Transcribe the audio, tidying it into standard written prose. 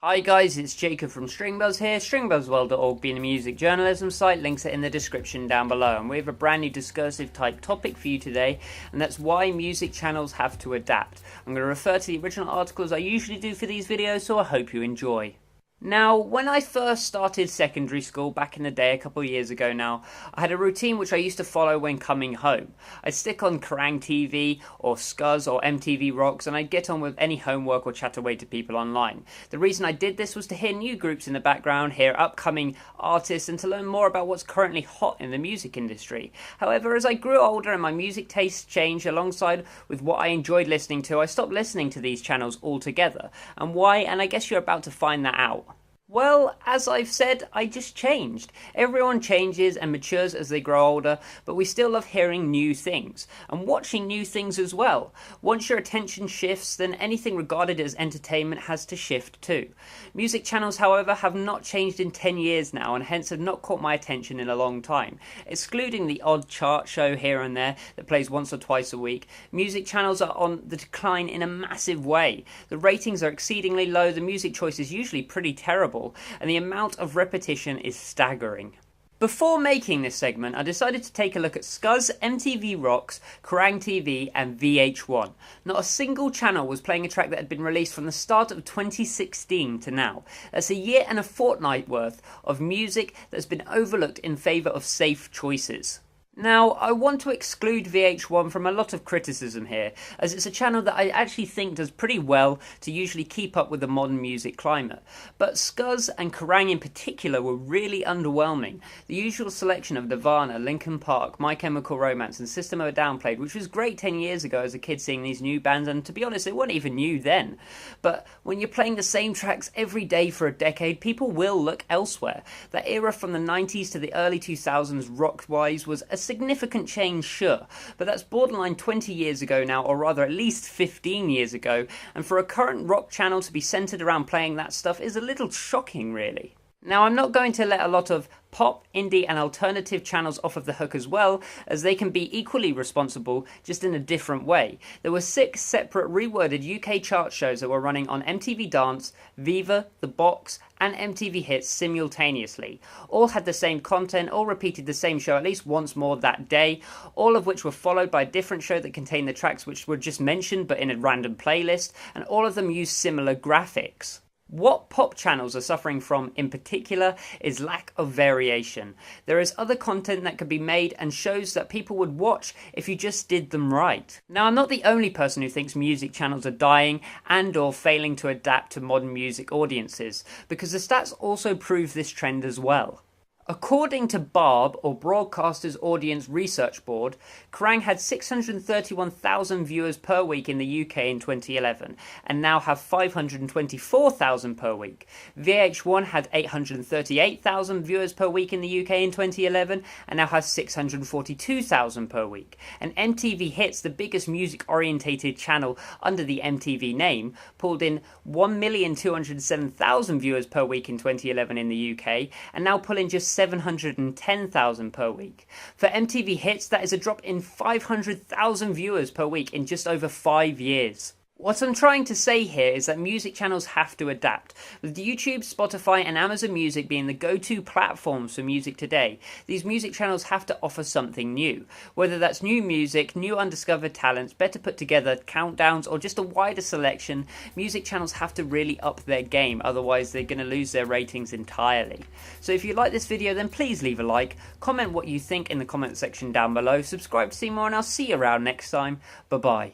Hi guys, it's Jacob from Stringbuzz here, stringbuzzworld.org being a music journalism site, links are in the description down below, and we have a brand new discursive type topic for you today, and that's why music channels have to adapt. I'm going to refer to the original article as I usually do for these videos, so I hope you enjoy. Now, when I first started secondary school back in the day, a couple of years ago now, I had a routine which I used to follow when coming home. I'd stick on Kerrang TV or Scuzz or MTV Rocks, and I'd get on with any homework or chat away to people online. The reason I did this was to hear new groups in the background, hear upcoming artists, and to learn more about what's currently hot in the music industry. However, as I grew older and my music tastes changed alongside with what I enjoyed listening to, I stopped listening to these channels altogether. And why? And I guess you're about to find that out. Well, as I've said, I just changed. Everyone changes and matures as they grow older, but we still love hearing new things and watching new things as well. Once your attention shifts, then anything regarded as entertainment has to shift too. Music channels, however, have not changed in 10 years now and hence have not caught my attention in a long time. Excluding the odd chart show here and there that plays once or twice a week, music channels are on the decline in a massive way. The ratings are exceedingly low, the music choice is usually pretty terrible, and the amount of repetition is staggering. Before making this segment, I decided to take a look at Scuzz, MTV Rocks, Kerrang TV and VH1. Not a single channel was playing a track that had been released from the start of 2016 to now. That's a year and a fortnight worth of music that's been overlooked in favour of safe choices. Now, I want to exclude VH1 from a lot of criticism here, as it's a channel that I actually think does pretty well to usually keep up with the modern music climate. But Scuzz and Kerrang in particular were really underwhelming. The usual selection of Nirvana, Linkin Park, My Chemical Romance and System of a Down played, which was great 10 years ago as a kid seeing these new bands, and to be honest, they weren't even new then. But when you're playing the same tracks every day for a decade, people will look elsewhere. That era from the 90s to the early 2000s rock-wise was a significant change, sure, but that's borderline 20 years ago now, or rather at least 15 years ago, and for a current rock channel to be centred around playing that stuff is a little shocking, really. Now, I'm not going to let a lot of pop, indie and alternative channels off of the hook as well, as they can be equally responsible, just in a different way. There were 6 separate reworded UK chart shows that were running on MTV Dance, Viva, The Box and MTV Hits simultaneously. All had the same content, all repeated the same show at least once more that day, all of which were followed by a different show that contained the tracks which were just mentioned but in a random playlist, and all of them used similar graphics. What pop channels are suffering from in particular is lack of variation. There is other content that could be made and shows that people would watch if you just did them right. Now, I'm not the only person who thinks music channels are dying and or failing to adapt to modern music audiences, because the stats also prove this trend as well. According to BARB, or Broadcasters Audience Research Board, Kerrang had 631,000 viewers per week in the UK in 2011 and now have 524,000 per week. VH1 had 838,000 viewers per week in the UK in 2011 and now has 642,000 per week. And MTV Hits, the biggest music-orientated channel under the MTV name, pulled in 1,207,000 viewers per week in 2011 in the UK and now pull in just 710,000 per week. For MTV Hits, that is a drop in 500,000 viewers per week in just over 5 years. What I'm trying to say here is that music channels have to adapt. With YouTube, Spotify and Amazon Music being the go-to platforms for music today, these music channels have to offer something new. Whether that's new music, new undiscovered talents, better put together countdowns or just a wider selection, music channels have to really up their game, otherwise they're going to lose their ratings entirely. So if you like this video, then please leave a like, comment what you think in the comment section down below, subscribe to see more, and I'll see you around next time. Bye bye.